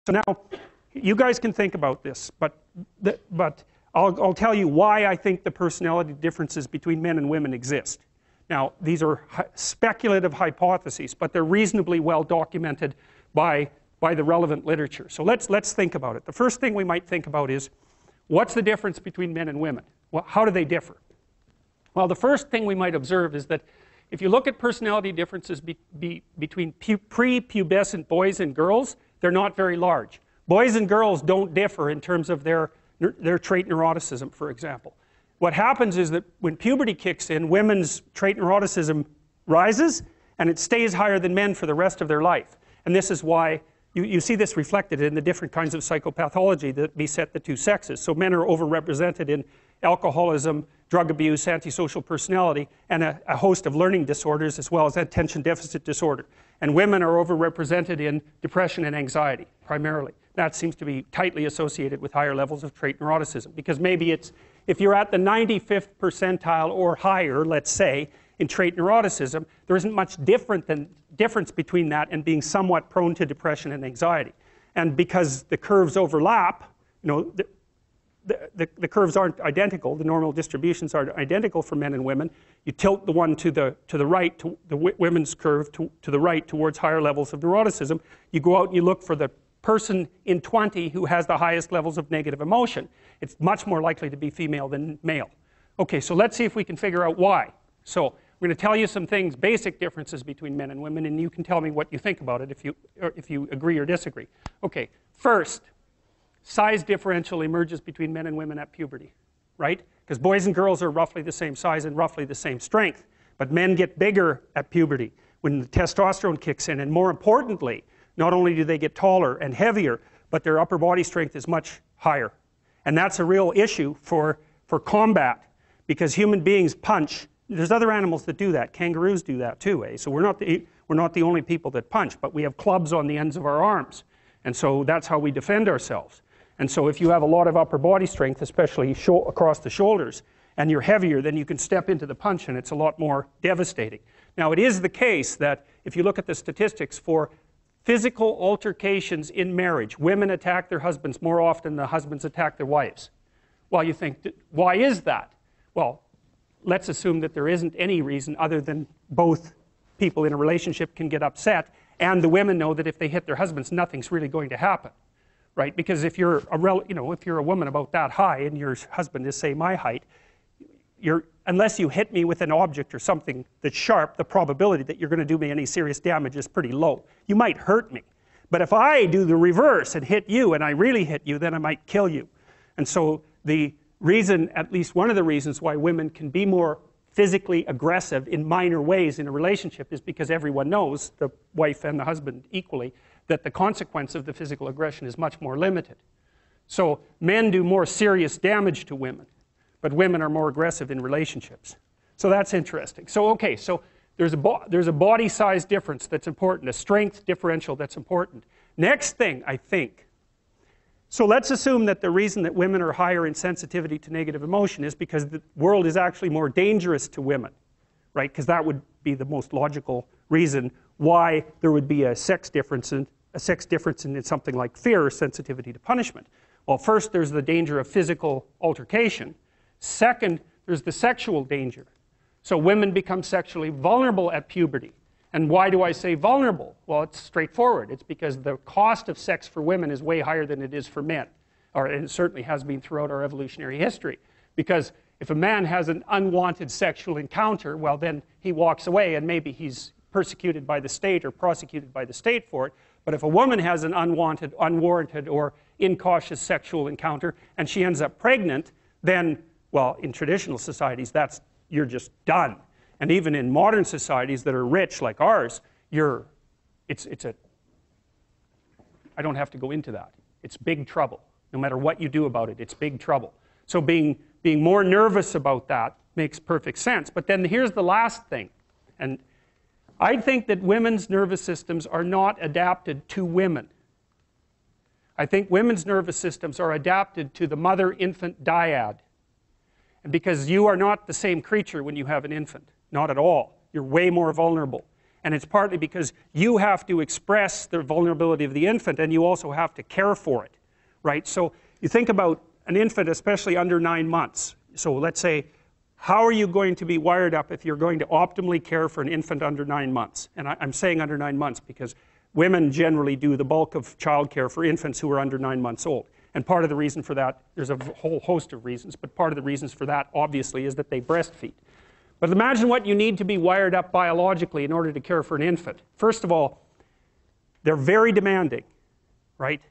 So now, you guys can think about this, but I'll tell you why I think the personality differences between men and women exist. Now, these are speculative hypotheses, but they're reasonably well documented by the relevant literature. So let's think about it. The first thing we might think about is, what's the difference between men and women? Well, how do they differ? Well, the first thing we might observe is that if you look at personality differences between prepubescent boys and girls, they're not very large. Boys and girls don't differ in terms of their trait neuroticism, for example. What happens is that when puberty kicks in, women's trait neuroticism rises, and it stays higher than men for the rest of their life. And this is why you see this reflected in the different kinds of psychopathology that beset the two sexes. So men are overrepresented in alcoholism, drug abuse, antisocial personality, and a host of learning disorders, as well as attention deficit disorder. And women are overrepresented in depression and anxiety, primarily. That seems to be tightly associated with higher levels of trait neuroticism, because maybe it's, if you're at the 95th percentile or higher, let's say, in trait neuroticism, there isn't much difference between that and being somewhat prone to depression and anxiety. And because the curves overlap, you know, the curves aren't identical, the normal distributions aren't identical for men and women. You tilt the one to the right, the women's curve to the right towards higher levels of neuroticism. You go out and you look for the person in 20 who has the highest levels of negative emotion. It's much more likely to be female than male. Okay, so let's see if we can figure out why. So I'm going to tell you some things, basic differences between men and women, and you can tell me what you think about it if you agree or disagree. Okay, first, size differential emerges between men and women at puberty, right? Because boys and girls are roughly the same size and roughly the same strength, but men get bigger at puberty when the testosterone kicks in, and more importantly, not only do they get taller and heavier, but their upper body strength is much higher. And that's a real issue for combat, because human beings punch. There's other animals that do that. Kangaroos do that too, eh? So we're not the only people that punch, but we have clubs on the ends of our arms. And so that's how we defend ourselves. And so if you have a lot of upper body strength, especially across the shoulders, and you're heavier, then you can step into the punch and it's a lot more devastating. Now, it is the case that if you look at the statistics for physical altercations in marriage, women attack their husbands more often than husbands attack their wives. Well, you think, why is that? Well, let's assume that there isn't any reason other than both people in a relationship can get upset, and the women know that if they hit their husbands, nothing's really going to happen, right? Because if you're a woman about that high and your husband is, say, my height, unless you hit me with an object or something that's sharp, the probability that you're going to do me any serious damage is pretty low. You might hurt me, but if I do the reverse and hit you, and I really hit you, then I might kill you. And so the reason, at least one of the reasons why women can be more physically aggressive in minor ways in a relationship is because everyone knows, the wife and the husband equally, that the consequence of the physical aggression is much more limited. So men do more serious damage to women, but women are more aggressive in relationships. So that's interesting. So okay, so there's a body size difference that's important, a strength differential that's important. Next thing, I think, so let's assume that the reason that women are higher in sensitivity to negative emotion is because the world is actually more dangerous to women, right? Because that would be the most logical reason why there would be a sex difference in something like fear or sensitivity to punishment. Well, first there's the danger of physical altercation. Second, there's the sexual danger. So women become sexually vulnerable at puberty. And why do I say vulnerable? Well, it's straightforward. It's because the cost of sex for women is way higher than it is for men. And it certainly has been throughout our evolutionary history. Because if a man has an unwanted sexual encounter, well, then he walks away and maybe he's persecuted by the state or prosecuted by the state for it. But if a woman has an unwanted, unwarranted, or incautious sexual encounter and she ends up pregnant, then, well, in traditional societies, you're just done. And even in modern societies that are rich like ours, I don't have to go into that. It's big trouble. No matter what you do about it, it's big trouble. So being more nervous about that makes perfect sense. But then here's the last thing. And I think that women's nervous systems are not adapted to women. I think women's nervous systems are adapted to the mother-infant dyad. And because you are not the same creature when you have an infant. Not at all. You're way more vulnerable. And it's partly because you have to express the vulnerability of the infant, and you also have to care for it, right? So you think about an infant, especially under 9 months. So let's say, how are you going to be wired up if you're going to optimally care for an infant under 9 months? And I'm saying under 9 months because women generally do the bulk of childcare for infants who are under 9 months old. And part of the reason for that, there's a whole host of reasons, but part of the reasons for that, obviously, is that they breastfeed. But imagine what you need to be wired up biologically in order to care for an infant. First of all, they're very demanding, right?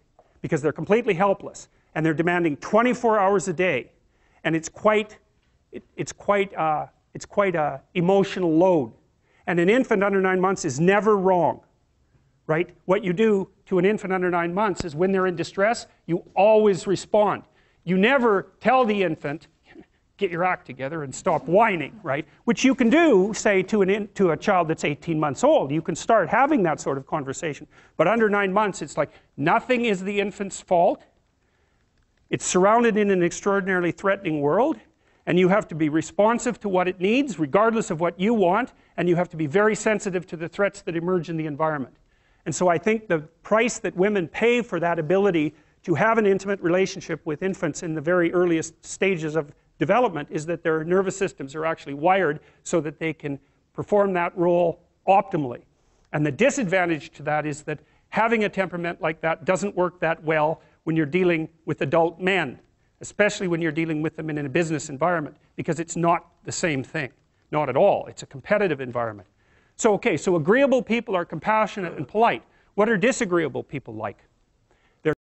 Because they're completely helpless, and they're demanding 24 hours a day, and it's quite a emotional load. And an infant under 9 months is never wrong, right? What you do to an infant under 9 months is when they're in distress, you always respond. You never tell the infant, get your act together and stop whining, right? Which you can do, say, to a child that's 18 months old. You can start having that sort of conversation. But under 9 months, it's like nothing is the infant's fault. It's surrounded in an extraordinarily threatening world, and you have to be responsive to what it needs, regardless of what you want, and you have to be very sensitive to the threats that emerge in the environment. And so I think the price that women pay for that ability to have an intimate relationship with infants in the very earliest stages of development is that their nervous systems are actually wired so that they can perform that role optimally. And the disadvantage to that is that having a temperament like that doesn't work that well when you're dealing with adult men, especially when you're dealing with them in a business environment, because it's not the same thing. Not at all. It's a competitive environment. So, okay, so agreeable people are compassionate and polite. What are disagreeable people like?